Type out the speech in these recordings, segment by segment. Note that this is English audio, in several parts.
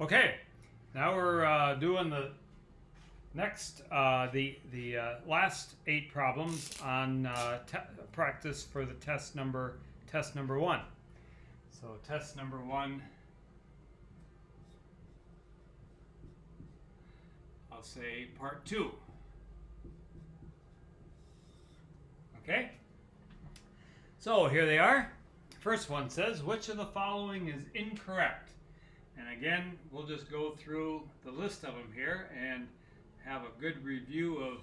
Okay, now we're doing the next, the last 8 problems on practice for the test number 1. So test number 1, I'll say part 2. Okay, so here they are. First one says, which of the following is incorrect? And again, we'll just go through the list of them here and have a good review of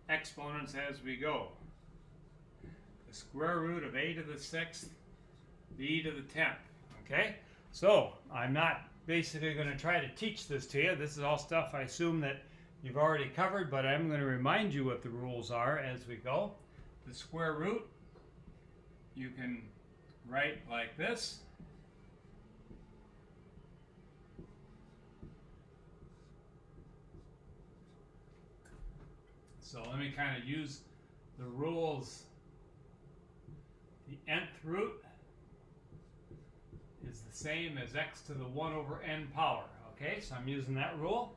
exponents as we go. The square root of a to the 6th, b to the 10th. Okay, so I'm not basically going to try to teach this to you. This is all stuff I assume that you've already covered, but I'm going to remind you what the rules are as we go. The square root, you can write like this. So let me kind of use the rules. The nth root is the same as x to the 1 over n power. Okay, so I'm using that rule.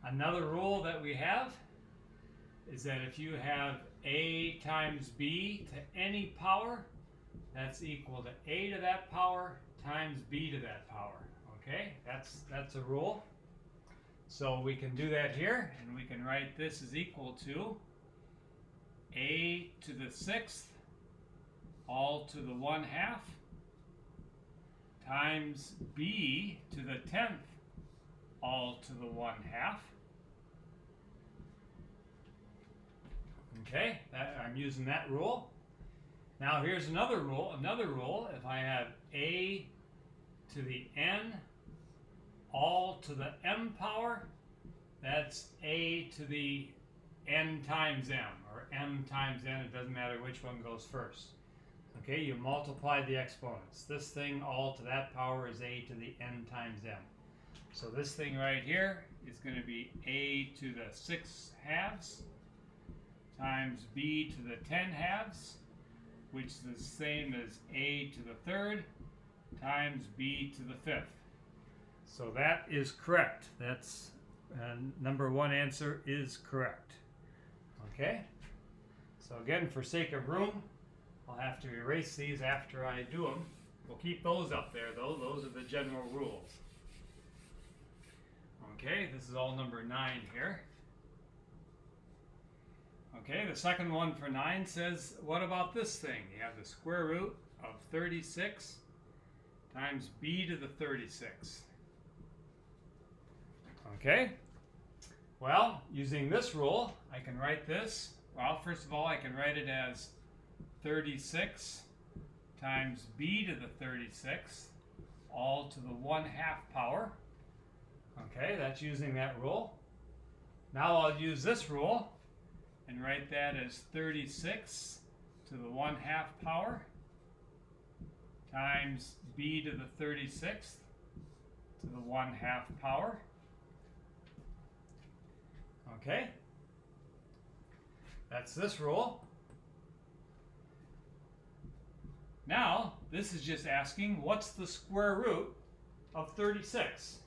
Another rule that we have is that if you have a times b to any power, that's equal to a to that power times b to that power. Okay, that's a rule. So we can do that here, and we can write this is equal to a to the 6th all to the 1/2 times b to the 10th all to the 1/2. Okay, I'm using that rule. Now here's another rule. If I have a to the n all to the m power, that's a to the n times m, or m times n, it doesn't matter which one goes first. Okay, you multiply the exponents. This thing all to that power is a to the n times m. So this thing right here is going to be a to the 6/2 times b to the 10/2, which is the same as a to the 3rd times b to the 5th. So that is correct. That's number 1 answer is correct. Okay, so again, for sake of room, I'll have to erase these after I do them. We'll keep those up there though. Those are the general rules. Okay, this is all number 9 here. Okay, the second one for 9 says, what about this thing? You have the square root of 36 times b to the 36th. Okay, well, using this rule, I can write this. Well, first of all, I can write it as 36 times b to the 36th all to the 1/2 power. Okay, that's using that rule. Now I'll use this rule and write that as 36 to the 1/2 power times b to the 36th to the 1/2 power. Okay, that's this rule. Now, this is just asking, what's the square root of 36?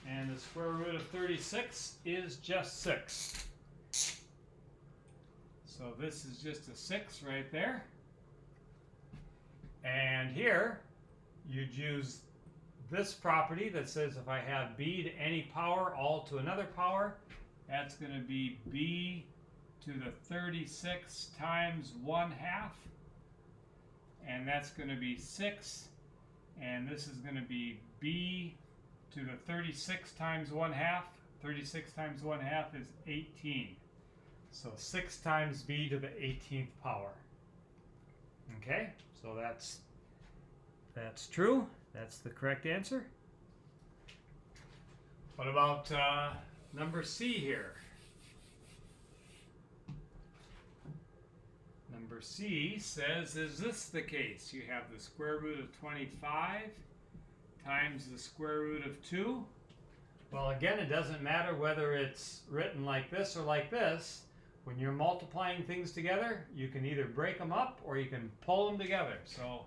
And the square root of 36 is just 6. So this is just a 6 right there. And here, you'd use this property that says if I have b to any power all to another power, that's going to be b to the 36 times 1/2. And that's going to be 6. And this is going to be b to the 36 times 1/2. 36 times 1/2 is 18. So 6 times b to the 18th power. Okay, so that's true. That's the correct answer. What about number C here? Number C says, is this the case? You have the square root of 25 times the square root of 2. Well, again, it doesn't matter whether it's written like this or like this. When you're multiplying things together, you can either break them up or you can pull them together. So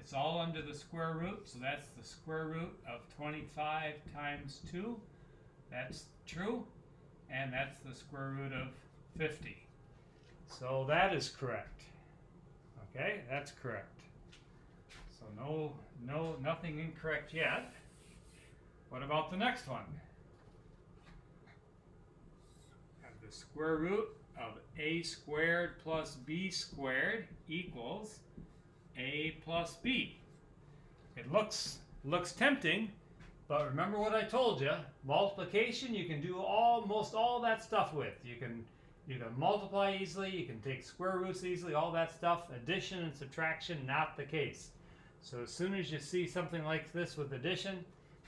It's all under the square root, so that's the square root of 25 times 2. That's true. And that's the square root of 50. So that is correct. Okay, that's correct. So nothing incorrect yet. What about the next one? Have the square root of a squared plus b squared equals a plus b. It looks tempting, but remember what I told you. Multiplication you can do almost all that stuff with. You can multiply easily, you can take square roots easily, all that stuff. Addition and subtraction, not the case. So as soon as you see something like this with addition,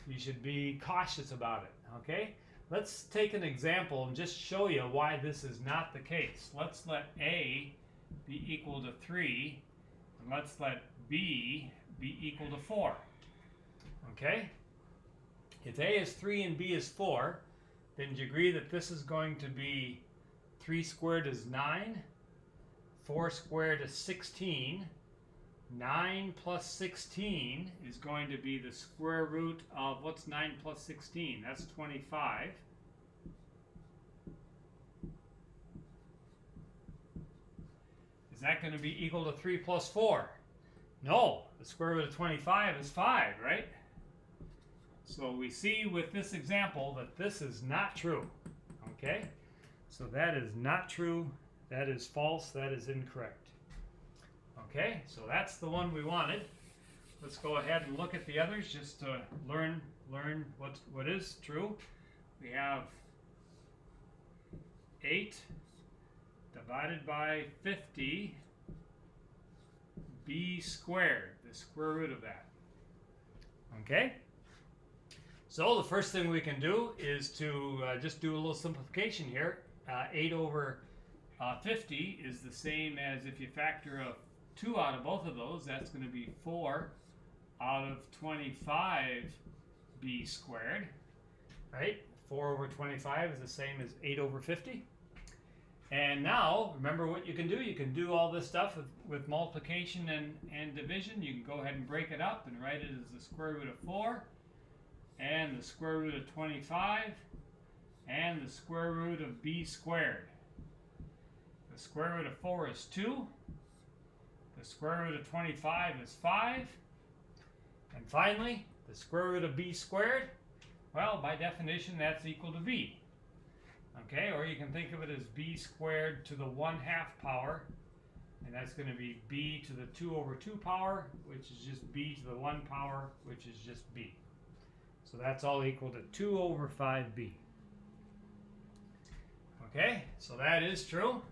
you should be cautious about it, okay? Let's take an example and just show you why this is not the case. Let's let A be equal to 3, and let's let B be equal to 4, okay? If A is 3 and B is 4, then do you agree that this is going to be 3 squared is 9, 4 squared is 16, 9 plus 16 is going to be the square root of, what's 9 plus 16? That's 25. Is that going to be equal to 3 plus 4? No, the square root of 25 is 5, right? So we see with this example that this is not true, okay? So that is not true, that is false, that is incorrect. Okay, so that's the one we wanted. Let's go ahead and look at the others just to learn what is true. We have 8 divided by 50 b squared, the square root of that. Okay? So the first thing we can do is to just do a little simplification here. 8 over 50 is the same as if you factor a 2 out of both of those, that's going to be 4 out of 25b squared, right? 4 over 25 is the same as 8 over 50. And now, remember what you can do? You can do all this stuff with multiplication and division. You can go ahead and break it up and write it as the square root of 4, and the square root of 25, and the square root of b squared. The square root of 4 is 2. The square root of 25 is 5. And finally, the square root of b squared, well, by definition, that's equal to b. Okay, or you can think of it as b squared to the 1/2 power, and that's going to be b to the 2 over 2 power, which is just b to the 1 power, which is just b. So that's all equal to 2 over 5b. Okay, so that is true.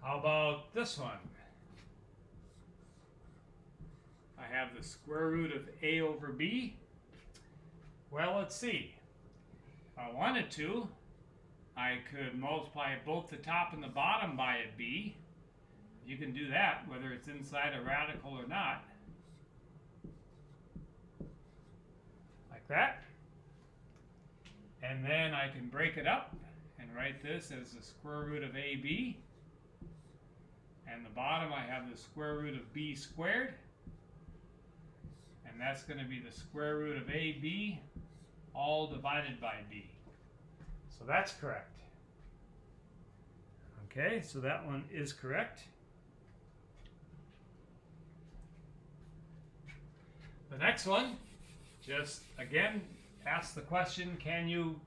How about this one? I have the square root of a over b. Well, let's see. If I wanted to, I could multiply both the top and the bottom by a b. You can do that, whether it's inside a radical or not. Like that. And then I can break it up and write this as the square root of ab. And the bottom I have the square root of b squared. And that's going to be the square root of ab all divided by b. So that's correct. Okay, so that one is correct. The next one, just again, ask the question, can you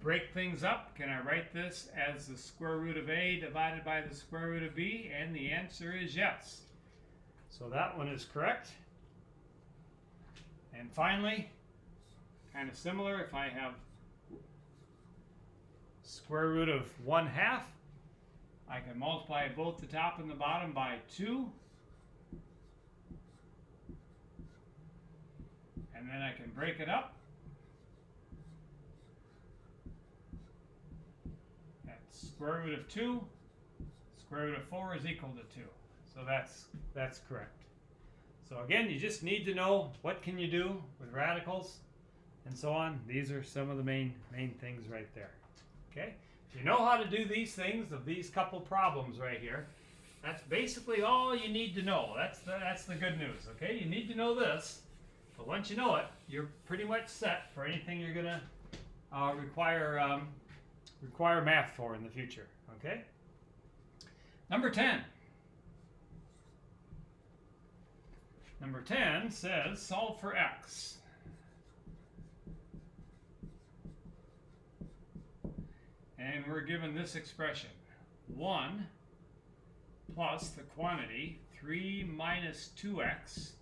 break things up? Can I write this as the square root of a divided by the square root of b? And the answer is yes. So that one is correct. And finally, kind of similar, if I have square root of 1/2, I can multiply both the top and the bottom by 2. And then I can break it up. That's square root of 2. Square root of 4 is equal to 2. So that's correct. So again, you just need to know what can you do with radicals and so on. These are some of the main things right there. Okay? If you know how to do these things, of these couple problems right here, That's basically all you need to know. That's the good news, okay? You need to know this, but once you know it, you're pretty much set for anything you're going to require math for in the future, okay? Number 10. Number 10 says solve for x. And we're given this expression. 1 plus the quantity 3 minus 2x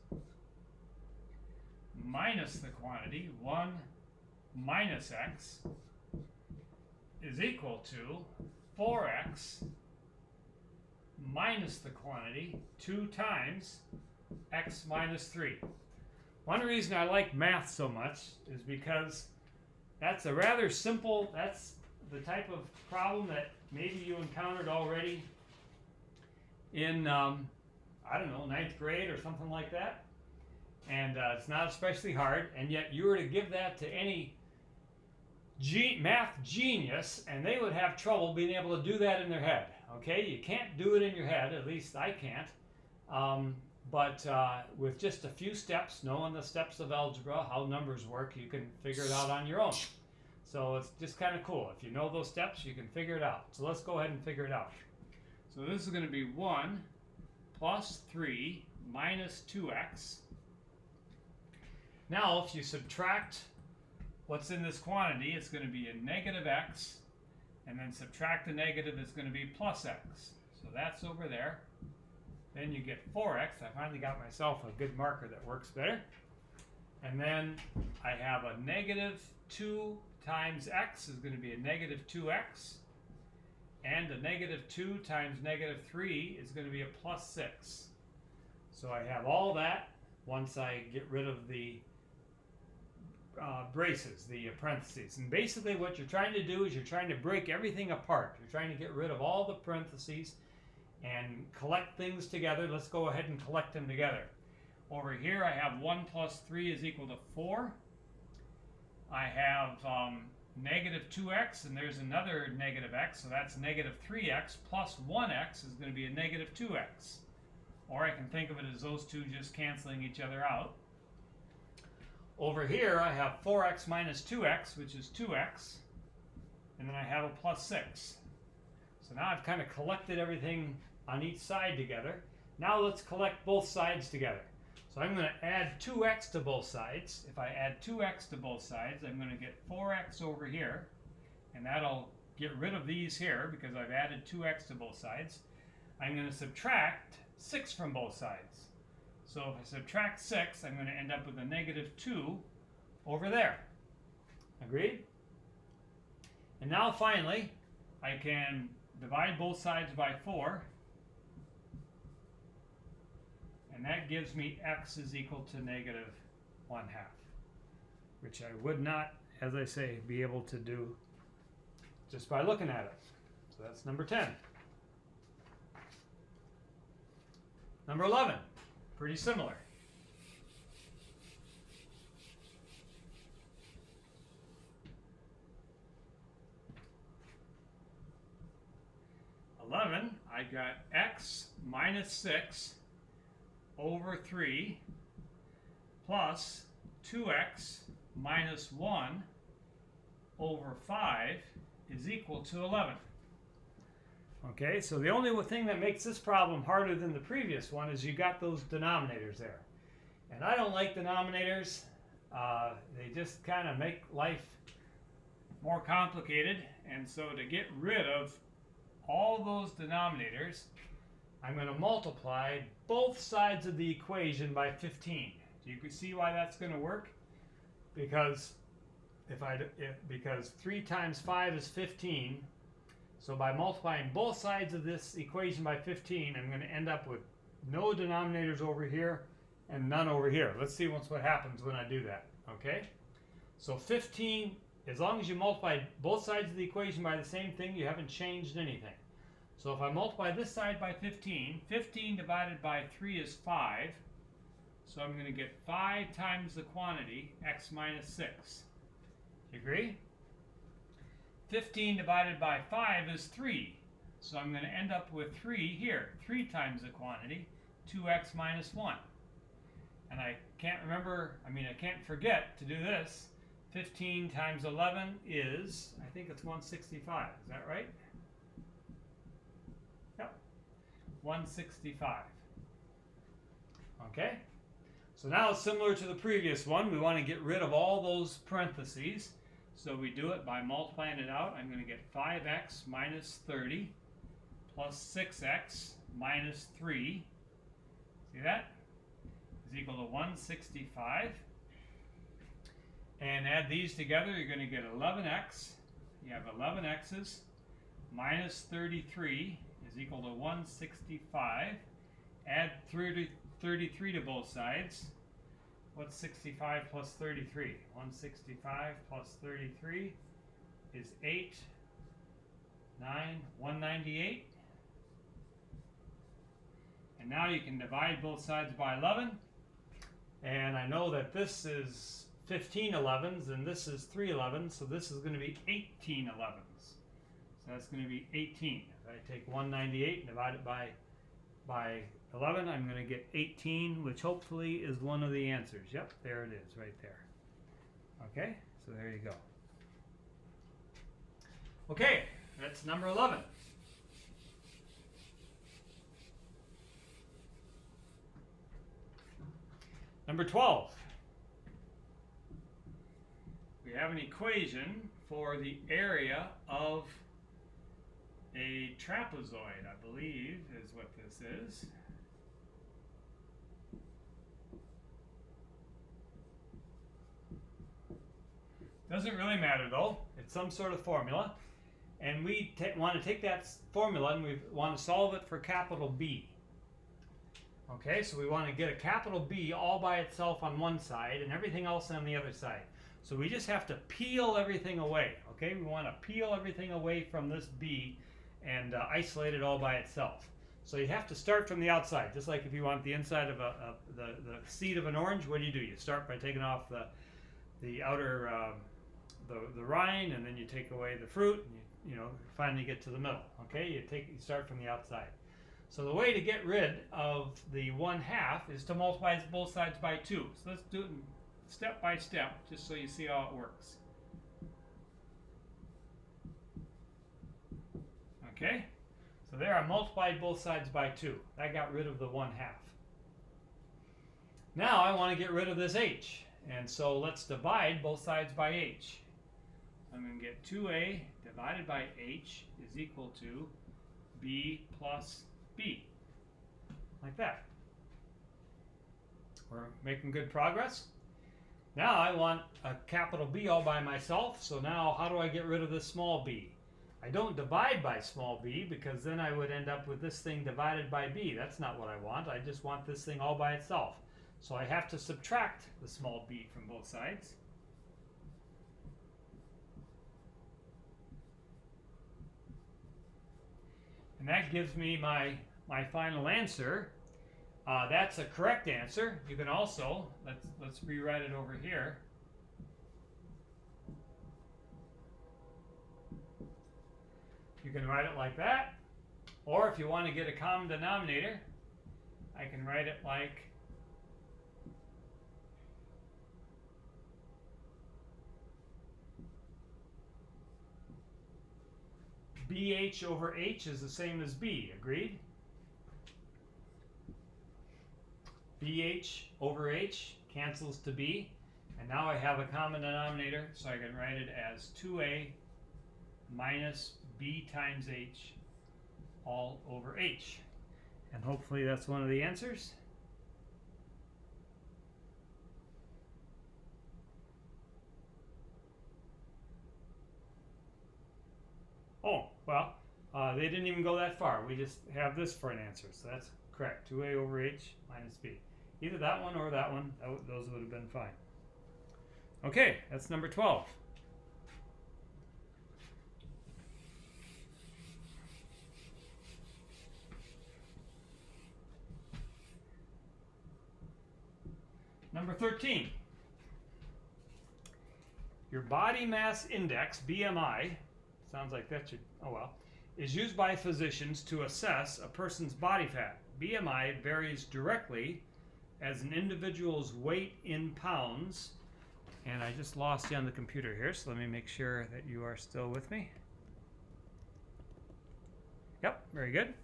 minus the quantity 1 minus x is equal to 4x minus the quantity 2 times x minus 3. One reason I like math so much is because that's a rather simple, that's the type of problem that maybe you encountered already in, I don't know, 9th grade or something like that. And it's not especially hard, and yet you were to give that to any math genius, and they would have trouble being able to do that in their head. Okay, you can't do it in your head, at least I can't. But with just a few steps, knowing the steps of algebra, how numbers work, you can figure it out on your own. So it's just kind of cool. If you know those steps, you can figure it out. So let's go ahead and figure it out. So this is going to be 1 plus 3 minus 2x. Now, if you subtract what's in this quantity, it's going to be a negative x, and then subtract the negative, it's going to be plus x. So that's over there. Then you get 4x. I finally got myself a good marker that works better. And then I have a negative 2 times x is going to be a negative 2x. And a negative 2 times negative 3 is going to be a plus 6. So I have all that once I get rid of the braces, the parentheses. And basically what you're trying to do is you're trying to break everything apart. You're trying to get rid of all the parentheses and collect things together. Let's go ahead and collect them together. Over here I have 1 plus 3 is equal to 4. I have negative 2x, and there's another negative x, so that's negative 3x plus 1x is going to be a negative 2x. Or I can think of it as those two just canceling each other out. Over here I have 4x minus 2x, which is 2x, and then I have a plus 6. So now I've kind of collected everything on each side together. Now let's collect both sides together. So I'm going to add 2x to both sides. If I add 2x to both sides, I'm going to get 4x over here, and that'll get rid of these here because I've added 2x to both sides. I'm going to subtract 6 from both sides. So if I subtract 6, I'm going to end up with a negative 2 over there. Agreed? And now finally, I can divide both sides by 4. And that gives me x is equal to negative 1/2, which I would not, as I say, be able to do just by looking at it. So that's number 10. Number 11, pretty similar. I got x minus 6 over 3 plus 2x minus 1 over 5 is equal to 11. Okay, so the only thing that makes this problem harder than the previous one is you got those denominators there. And I don't like denominators. They just kind of make life more complicated. And so to get rid of all those denominators, I'm going to multiply both sides of the equation by 15. Do you see why that's going to work? Because because 3 times 5 is 15. So by multiplying both sides of this equation by 15, I'm going to end up with no denominators over here and none over here. Let's see what happens when I do that. Okay? So 15, as long as you multiply both sides of the equation by the same thing, you haven't changed anything. So if I multiply this side by 15, 15 divided by 3 is 5. So I'm going to get 5 times the quantity, x minus 6. You agree? 15 divided by 5 is 3. So I'm going to end up with 3 here. 3 times the quantity, 2x minus 1. And I can't I can't forget to do this. 15 times 11 is, I think it's 165. Is that right? Yep. 165. Okay? So now it's similar to the previous one. We want to get rid of all those parentheses. So we do it by multiplying it out. I'm going to get 5x minus 30 plus 6x minus 3. See that? Is equal to 165. And add these together, you're going to get 11x. You have 11 x's minus 33 is equal to 165. Add 33 to both sides. What's 65 plus 33? 165 plus 33 is 8, 9, 198. And now you can divide both sides by 11. And I know that this is 15 11s and this is 3 11s, so this is going to be 18 11s. So that's going to be 18. If I take 198 and divide it by 11, I'm going to get 18, which hopefully is one of the answers. Yep, there it is, right there. Okay, so there you go. Okay, that's number 11. Number 12. We have an equation for the area of a trapezoid, I believe is what this is. Doesn't really matter though. It's some sort of formula. And we want to take that formula and we want to solve it for capital B. Okay, so we want to get a capital B all by itself on one side and everything else on the other side. So we just have to peel everything away. Okay, we want to peel everything away from this B and isolate it all by itself. So you have to start from the outside, just like if you want the inside of the seed of an orange. What do? You start by taking off the outer the rind, and then you take away the fruit, and you finally get to the middle. Okay, you start from the outside. So the way to get rid of the 1/2 is to multiply both sides by 2. So let's do it step by step, just so you see how it works. Okay, so there I multiplied both sides by 2. That got rid of the 1/2. Now I want to get rid of this h, and so let's divide both sides by h. I'm going to get 2a divided by h is equal to b plus b, like that. We're making good progress. Now I want a capital B all by myself, so now how do I get rid of this small b? I don't divide by small b, because then I would end up with this thing divided by b. That's not what I want. I just want this thing all by itself. So I have to subtract the small b from both sides. And that gives me my final answer. That's a correct answer. You can also, let's rewrite it over here. You can write it like that. Or if you want to get a common denominator, I can write it like BH over H is the same as B, agreed? BH over H cancels to B, and now I have a common denominator, so I can write it as 2a minus B times H all over H. And hopefully that's one of the answers. Oh, well, they didn't even go that far. We just have this for an answer, so that's correct. 2a over h minus b. Either that one or that one, those would have been fine. Okay, that's number 12. Number 13. Your body mass index, BMI, sounds like that should, oh well, is used by physicians to assess a person's body fat. BMI varies directly as an individual's weight in pounds. And I just lost you on the computer here, so let me make sure that you are still with me. Yep, very good.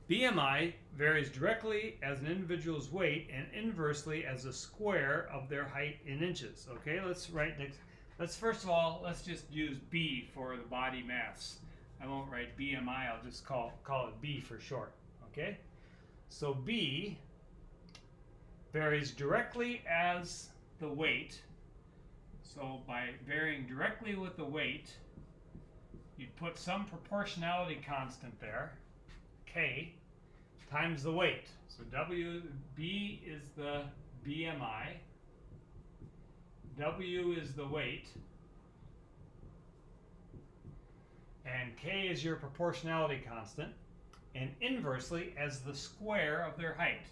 BMI varies directly as an individual's weight and inversely as the square of their height in inches. Okay, let's write next. Let's first of all, let's just use B for the body mass. I won't write BMI, I'll just call it B for short. Okay, so B varies directly as the weight. So by varying directly with the weight, you'd put some proportionality constant there, K, times the weight. So B is the BMI, W is the weight, and K is your proportionality constant, and inversely as the square of their height.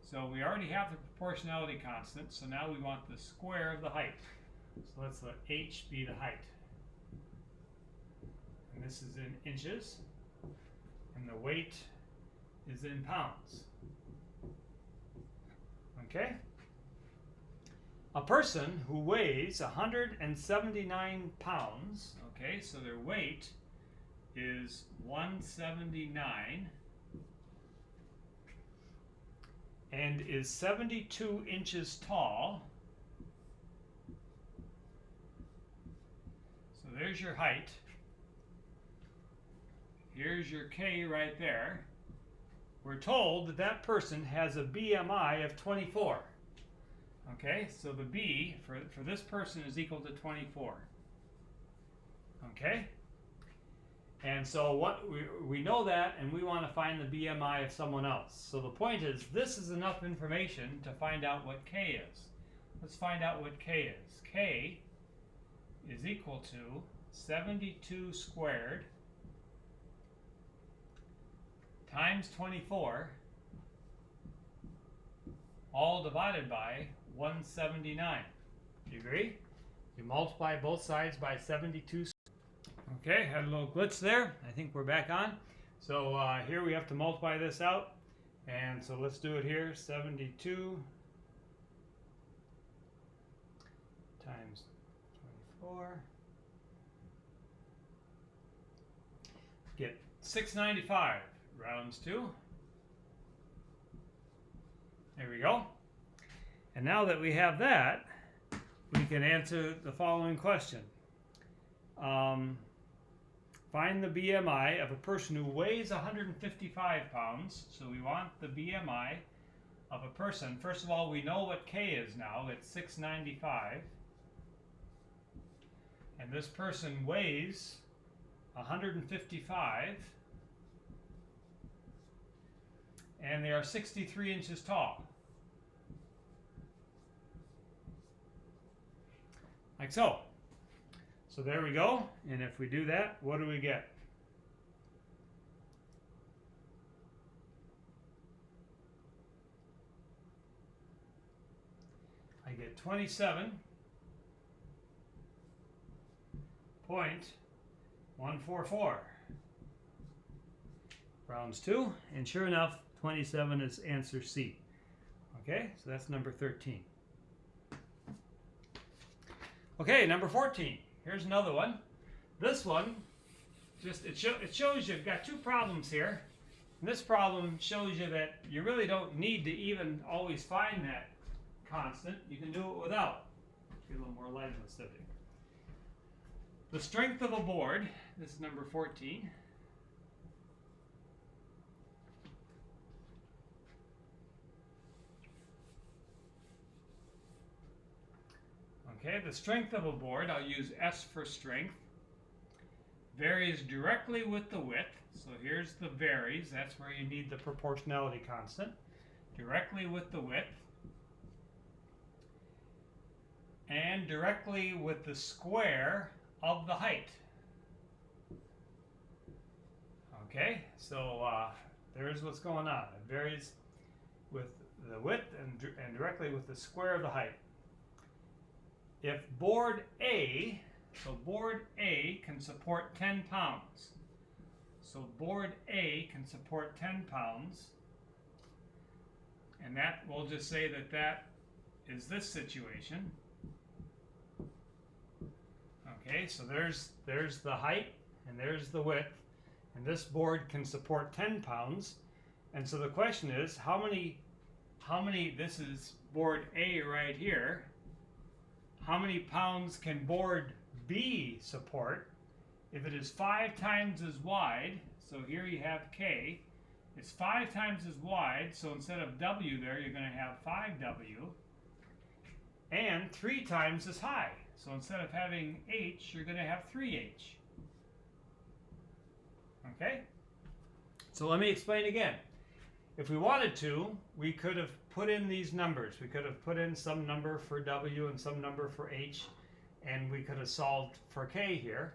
So we already have the proportionality constant, so now we want the square of the height. So let's let H be the height. And this is in inches, and the weight is in pounds. Okay? A person who weighs 179 pounds, okay, so their weight is 179 and is 72 inches tall. So there's your height. Here's your K right there. We're told that that person has a BMI of 24. Okay, so the B for this person is equal to 24. Okay? And so what we know that, and we want to find the BMI of someone else. So the point is, this is enough information to find out what K is. Let's find out what K is. K is equal to 72 squared times 24, all divided by 179. Do you agree? You multiply both sides by 72. Okay, had a little glitch there. I think we're back on. So here we have to multiply this out. And so let's do it here. 72 times 24. Get 695. Rounds to. There we go. And now that we have that, we can answer the following question. Find the BMI of a person who weighs 155 pounds. So we want the BMI of a person. First of all, we know what K is now. It's 695. And this person weighs 155. And they are 63 inches tall. Like so. So there we go. And if we do that, what do we get? I get 27.144. Rounds to, and sure enough, 27 is answer C. Okay, so that's number 13. Okay, number 14. Here's another one. This one, it shows you've got two problems here. And this problem shows you that you really don't need to even always find that constant. You can do it without. Get a little more light on the subject. The strength of a board, this is number 14. Okay, the strength of a board, I'll use S for strength, varies directly with the width. So here's the varies, that's where you need the proportionality constant. Directly with the width. And directly with the square of the height. Okay, so there's what's going on. It varies with the width and directly with the square of the height. If board A So board A can support 10 pounds. So board A can support 10 pounds. And that, we'll just say that that is this situation. Okay, so there's the height and there's the width. And this board can support 10 pounds. And so the question is, how many, this is board A right here. How many pounds can board B support? If it is 5 times as wide, so here you have K, it's 5 times as wide, so instead of W there, you're going to have 5W, and 3 times as high. So instead of having H, you're going to have 3H. Okay? So let me explain again. If we wanted to, we could have put in these numbers. We could have put in some number for W and some number for H, and we could have solved for K here.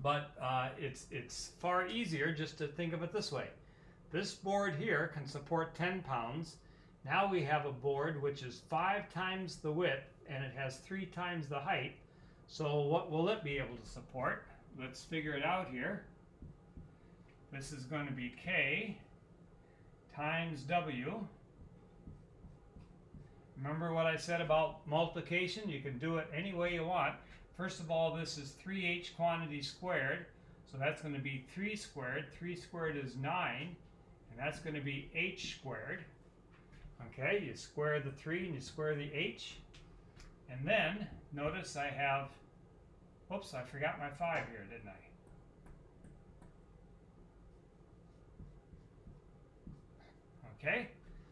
But it's far easier just to think of it this way. This board here can support 10 pounds. Now we have a board which is 5 times the width and it has 3 times the height. So what will it be able to support? Let's figure it out here. This is going to be K times W. Remember what I said about multiplication? You can do it any way you want. First of all, this is 3H quantity squared. So that's going to be 3 squared. 3 squared is 9. And that's going to be H squared. Okay, you square the 3 and you square the H. And then, notice I have, oops, I forgot my 5 here, didn't I? Okay,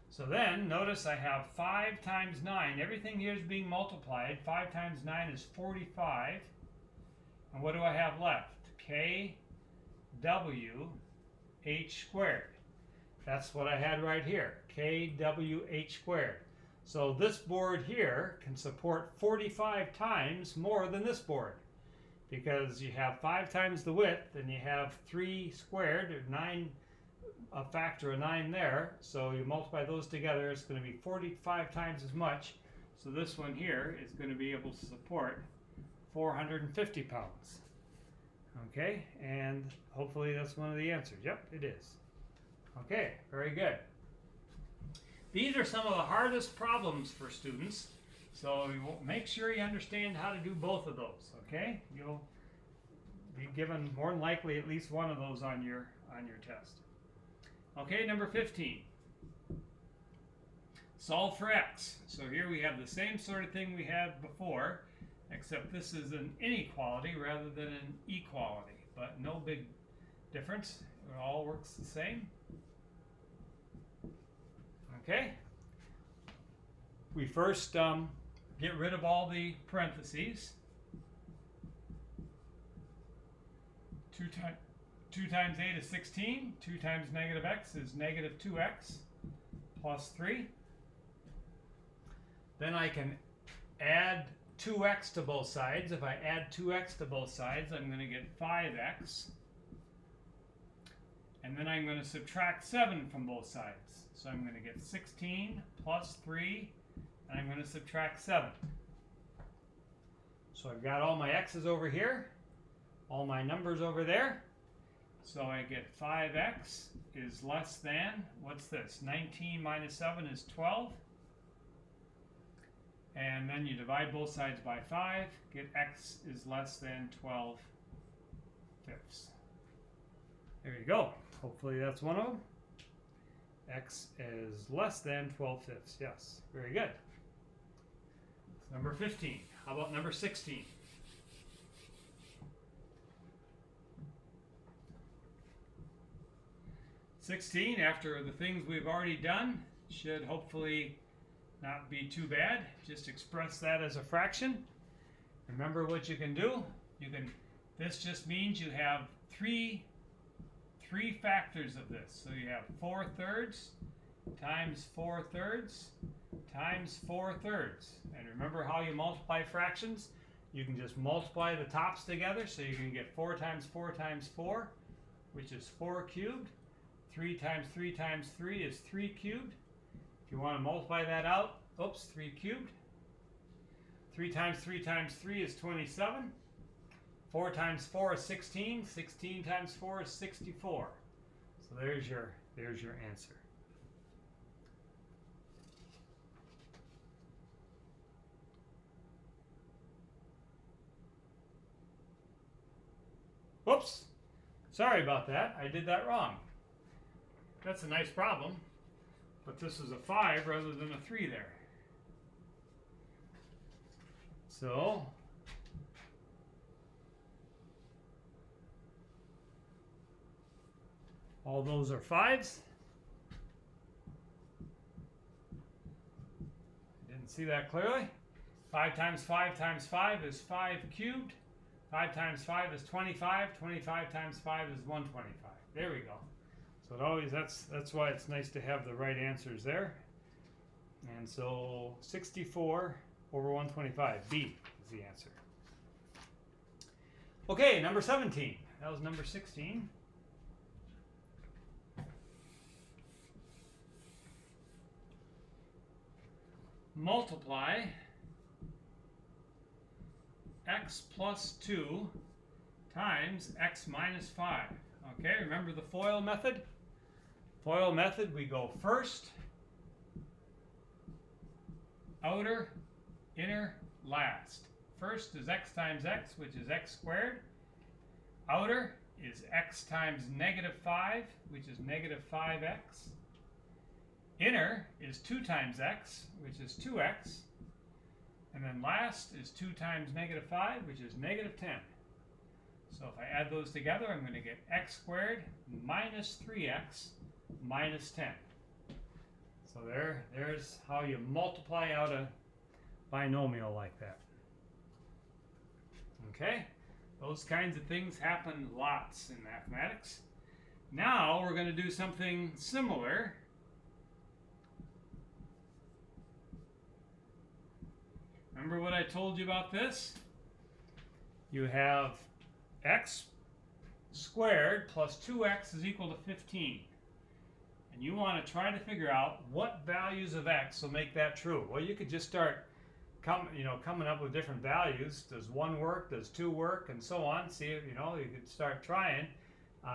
so then notice I have 5 times 9. Everything here is being multiplied. 5 times 9 is 45. And what do I have left? K, W, H squared. That's what I had right here. K, W, H squared. So this board here can support 45 times more than this board, because you have 5 times the width and you have 3 squared, or 9, a factor of 9 there. So you multiply those together, it's going to be 45 times as much. So this one here is going to be able to support 450 pounds. Okay, and hopefully that's one of the answers. Yep, it is. Okay, very good. These are some of the hardest problems for students, so you will make sure you understand how to do both of those. Okay, you'll be given more than likely at least one of those on your test. Okay, number 15. Solve for x. So here we have the same sort of thing we had before, except this is an inequality rather than an equality, but no big difference. It all works the same. Okay. We first get rid of all the parentheses. 2 times 8 is 16. 2 times negative x is negative 2x plus 3. Then I can add 2x to both sides. If I add 2x to both sides, I'm going to get 5x. And then I'm going to subtract 7 from both sides. So I'm going to get 16 plus 3, and I'm going to subtract 7. So I've got all my x's over here, all my numbers over there. So I get 5x is less than, what's this? 19 minus 7 is 12. And then you divide both sides by 5, get x is less than 12 fifths. There you go. Hopefully that's one of them. X is less than 12 fifths. Yes, very good. That's number 15. How about number 16? After the things we've already done, should hopefully not be too bad. Just express that as a fraction. Remember what you can do. This just means you have three factors of this. So you have 4/3 times 4/3 times 4/3. And remember how you multiply fractions? You can just multiply the tops together, so you can get 4 times 4 times 4, which is 4 cubed. 3 times 3 times 3 is 3 cubed. If you want to multiply that out, 3 cubed. 3 times 3 times 3 is 27. 4 times 4 is 16. 16 times 4 is 64. So there's your answer. Whoops. Sorry about that. I did that wrong. That's a nice problem. But this is a 5 rather than a 3 there. So all those are 5s. Didn't see that clearly. 5 times 5 times 5 is 5 cubed. 5 times 5 is 25. 25 times 5 is 125. There we go. So it always, that's why it's nice to have the right answers there. And so 64 over 125, B is the answer. Okay, number 17. That was number 16. Multiply x plus 2 times x minus 5. Okay, remember the FOIL method? FOIL method, we go first, outer, inner, last. First is x times x, which is x squared. Outer is x times negative 5, which is negative 5x. Inner is 2 times x, which is 2x. And then last is 2 times negative 5, which is negative 10. So if I add those together, I'm going to get x squared minus 3x minus 10. So there's how you multiply out a binomial like that. Okay? Those kinds of things happen lots in mathematics. Now we're going to do something similar. Remember what I told you about this? You have x squared plus 2x is equal to 15. And you want to try to figure out what values of x will make that true. Well, you could just start coming up with different values. Does 1 work? Does 2 work? And so on. See, you could start trying.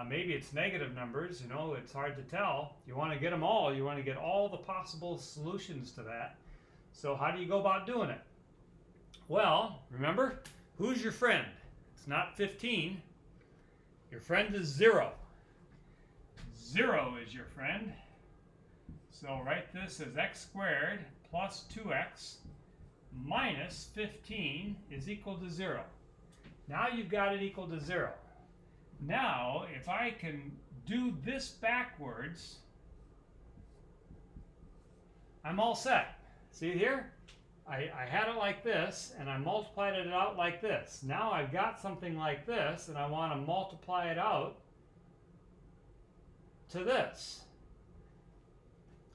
Maybe it's negative numbers. It's hard to tell. You want to get them all. You want to get all the possible solutions to that. So how do you go about doing it? Well, remember, who's your friend? It's not 15. Your friend is 0. 0 is your friend. So write this as x squared plus 2x minus 15 is equal to 0. Now you've got it equal to 0. Now, if I can do this backwards, I'm all set. See here? I had it like this, and I multiplied it out like this. Now I've got something like this, and I want to multiply it out to this.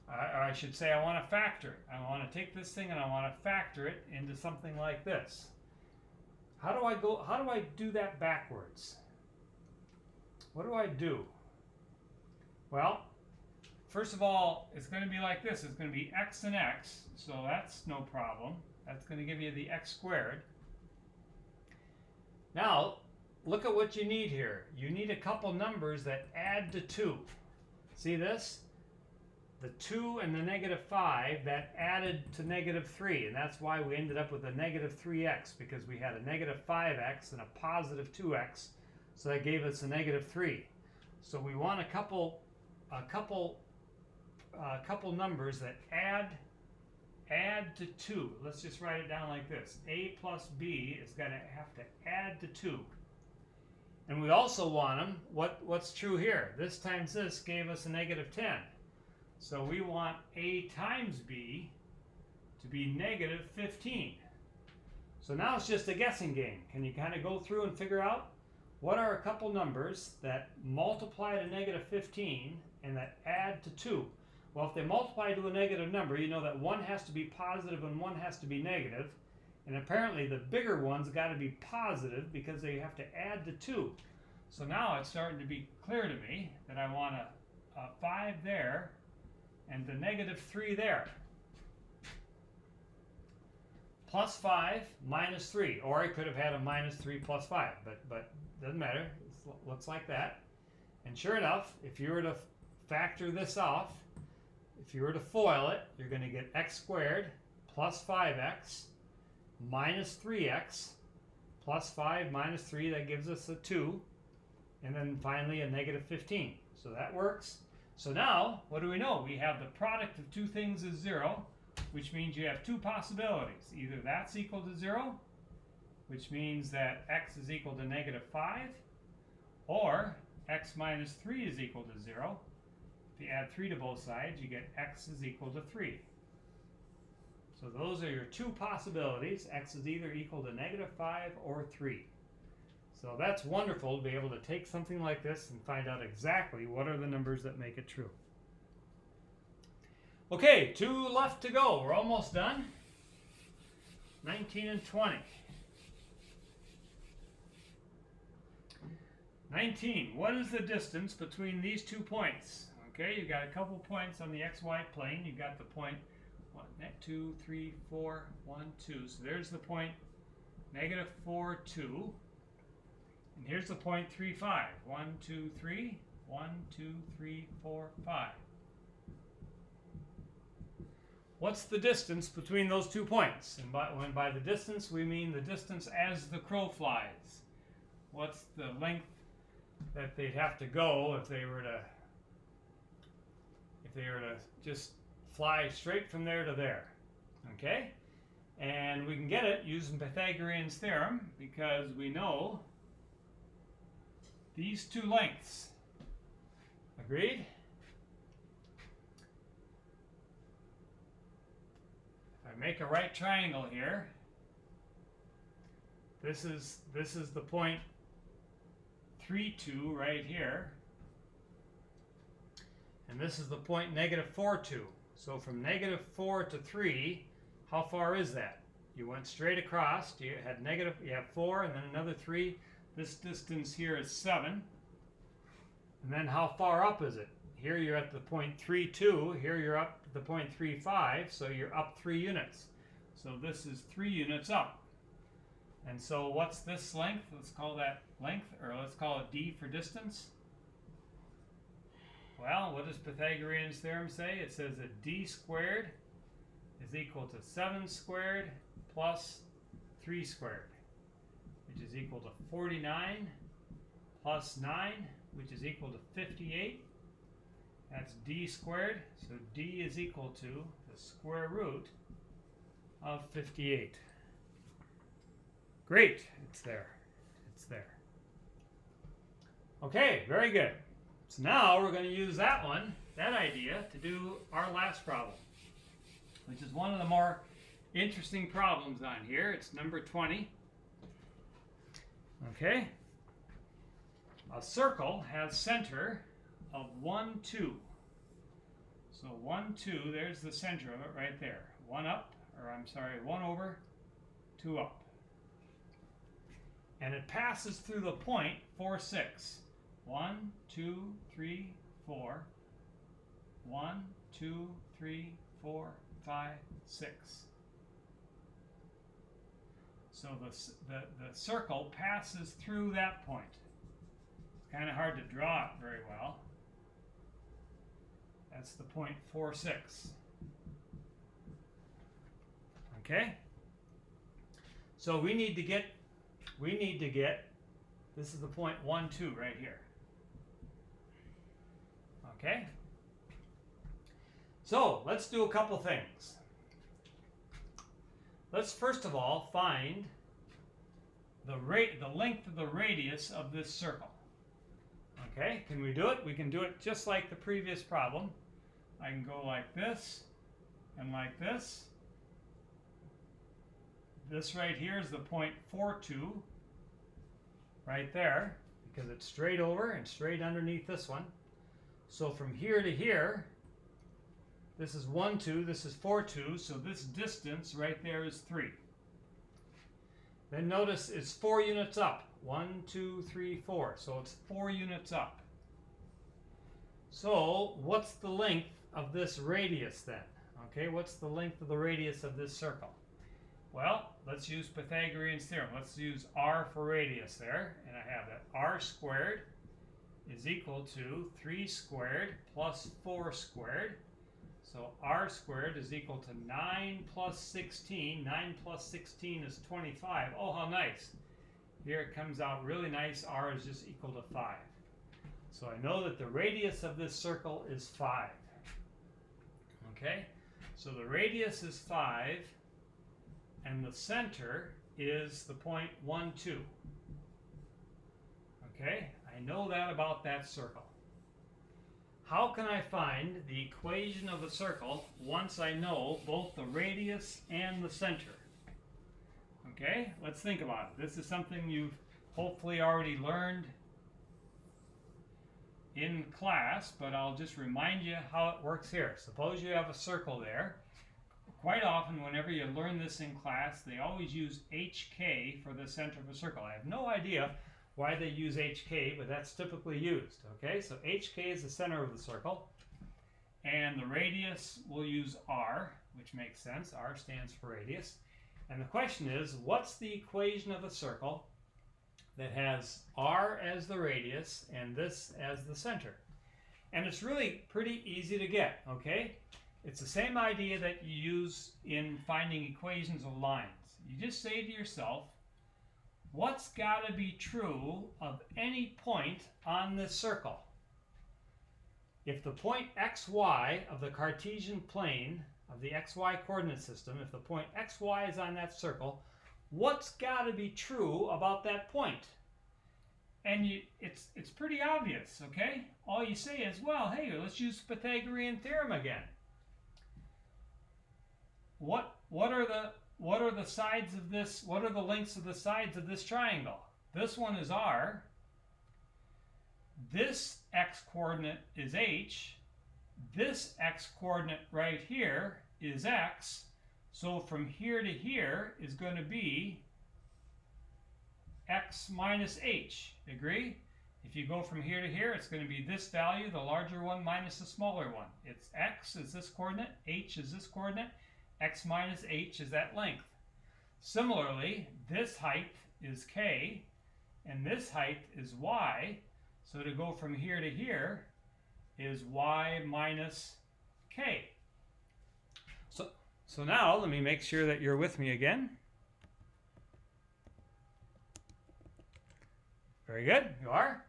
Or I should say I want to factor it. I want to take this thing and I want to factor it into something like this. How do I do that backwards? What do I do? Well, first of all, it's going to be like this. It's going to be x and x, so that's no problem. That's going to give you the x squared. Now, look at what you need here. You need a couple numbers that add to 2. See this? The 2 and the negative 5, that added to negative 3, and that's why we ended up with a negative 3x, because we had a negative 5x and a positive 2x, so that gave us a negative 3. So we want a couple numbers that add to 2. Let's just write it down like this. A plus b is going to have to add to 2. And we also want them, what's true here? This times this gave us a negative 10. So we want a times b to be negative 15. So now it's just a guessing game. Can you kind of go through and figure out what are a couple numbers that multiply to negative 15 and that add to 2? Well, if they multiply to a negative number, you know that one has to be positive and one has to be negative. And apparently the bigger one's got to be positive because they have to add to 2. So now it's starting to be clear to me that I want a 5 there and the negative 3 there. plus 5 minus 3. Or I could have had a minus 3 plus 5, but doesn't matter. It looks like that. And sure enough, if you were to factor this off, if you were to FOIL it, you're going to get x squared plus 5x minus 3x plus 5 minus 3. That gives us a 2. And then finally a negative 15. So that works. So now, what do we know? We have the product of two things is 0, which means you have two possibilities. Either that's equal to 0, which means that x is equal to negative 5, or x minus 3 is equal to 0. If you add 3 to both sides, you get x is equal to 3. So those are your two possibilities. X is either equal to negative 5 or 3. So that's wonderful to be able to take something like this and find out exactly what are the numbers that make it true. Okay, 2 left to go. We're almost done. 19 and 20. 19. What is the distance between these 2 points? Okay, you've got a couple points on the xy plane. You've got the point 1, 2, 3, 4, 1, 2. So there's the point negative 4, 2. And here's the point 3, 5. 1, 2, 3. 1, 2, 3, 4, 5. What's the distance between those 2 points? And by the distance, we mean the distance as the crow flies. What's the length that they'd have to go if they were to just fly straight from there to there? Okay? And we can get it using Pythagorean theorem because we know these 2 lengths. Agreed? If I make a right triangle here, this is the point 3, 2 right here. And this is the point negative 4, 2. So from negative 4 to 3, how far is that? You went straight across. You have 4 and then another 3. This distance here is 7. And then how far up is it? Here you're at the point 3, 2. Here you're up to the point 3, 5. So you're up 3 units. So this is 3 units up. And so what's this length? Let's call that length, or let's call it d for distance. Well, what does Pythagorean theorem say? It says that d squared is equal to 7 squared plus 3 squared, which is equal to 49 plus 9, which is equal to 58. That's d squared. So d is equal to the square root of 58. Great. It's there. It's there. Okay, very good. So now we're going to use that idea, to do our last problem, which is one of the more interesting problems on here. It's number 20. Okay. A circle has center of 1, 2. So 1, 2, there's the center of it right there. 1 over, 2 up. And it passes through the point 4, 6. 1, 2, 3, 4. 1, 2, 3, 4, 5, 6. So the circle passes through that point. It's kind of hard to draw it very well. That's the point 4, 6. Okay? So we need to get, this is the point 1, 2 right here. Okay? So let's do a couple things. Let's first of all find the length of the radius of this circle. Okay, can we do it? We can do it just like the previous problem. I can go like this and like this. This right here is the point 4, 2 right there, because it's straight over and straight underneath this one. So from here to here, this is 1, 2, this is 4, 2, so this distance right there is 3. Then notice it's 4 units up. 1, 2, 3, 4. So it's 4 units up. So what's the length of this radius then? Okay, what's the length of the radius of this circle? Well, let's use Pythagorean theorem. Let's use r for radius there. And I have that r squared is equal to 3 squared plus 4 squared. So r squared is equal to 9 plus 16. 9 plus 16 is 25. Oh, how nice. Here it comes out really nice. R is just equal to 5. So I know that the radius of this circle is 5. Okay? So the radius is 5, and the center is the point 1, 2. Okay? I know that about that circle. How can I find the equation of a circle once I know both the radius and the center? Okay, let's think about it. This is something you've hopefully already learned in class, but I'll just remind you how it works here. Suppose you have a circle there. Quite often, whenever you learn this in class, they always use HK for the center of a circle. I have no idea why they use HK, but that's typically used. Okay, so HK is the center of the circle, and the radius we'll use R, which makes sense. R stands for radius. And the question is, what's the equation of a circle that has R as the radius and this as the center? And it's really pretty easy to get, okay? It's the same idea that you use in finding equations of lines. You just say to yourself, what's got to be true of any point on this circle? If the point xy of the Cartesian plane of the xy coordinate system, if the point xy is on that circle, what's got to be true about that point? And it's pretty obvious, okay? All you say is, well, hey, let's use Pythagorean theorem again. What are the sides of this? What are the lengths of the sides of this triangle? This one is r. This x coordinate is h. This x coordinate right here is x. So from here to here is going to be x minus h. Agree? If you go from here to here, it's going to be this value, the larger one minus the smaller one. It's x is this coordinate, h is this coordinate, x minus h is that length. Similarly, this height is k, and this height is y. So to go from here to here is y minus k. So now let me make sure that you're with me again. Very good, you are.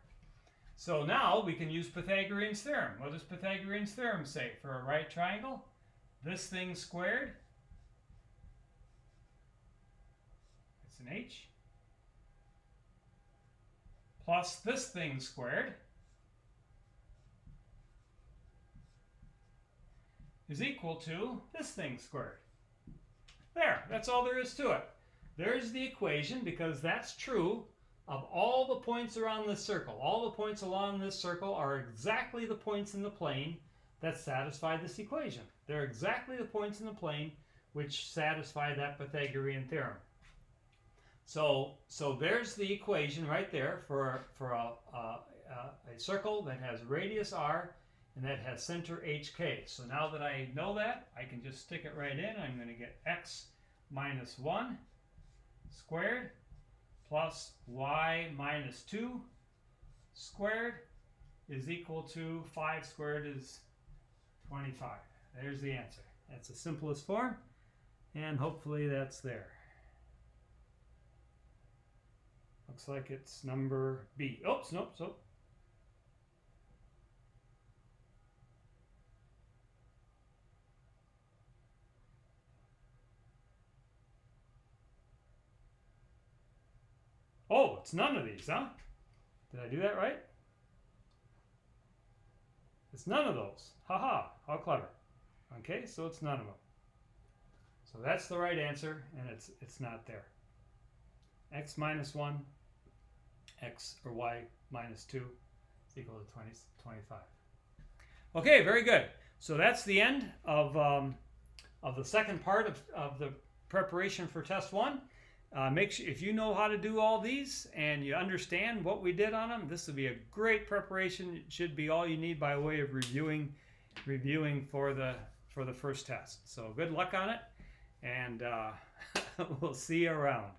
So now we can use Pythagorean's theorem. What does Pythagorean's theorem say for a right triangle? This thing squared, it's an h, plus this thing squared is equal to this thing squared. There, that's all there is to it. There's the equation, because that's true of all the points around this circle. All the points along this circle are exactly the points in the plane that satisfy this equation. They're exactly the points in the plane which satisfy that Pythagorean theorem. So there's the equation right there for a circle that has radius r and that has center hk. So now that I know that, I can just stick it right in. I'm going to get x minus 1 squared plus y minus 2 squared is equal to 5 squared is 25. There's the answer. That's the simplest form, and hopefully that's there. Looks like it's number B. Oops, nope, so. Oh, it's none of these, huh? Did I do that right? It's none of those. Haha, how clever. Okay, so it's none of them. So that's the right answer, and it's not there. X minus 1, x or y minus 2 is equal to 25. Okay, very good. So that's the end of the second part of the preparation for test 1. Make sure, if you know how to do all these and you understand what we did on them, this will be a great preparation. It should be all you need by way of reviewing for the first test. So good luck on it, and We'll see you around.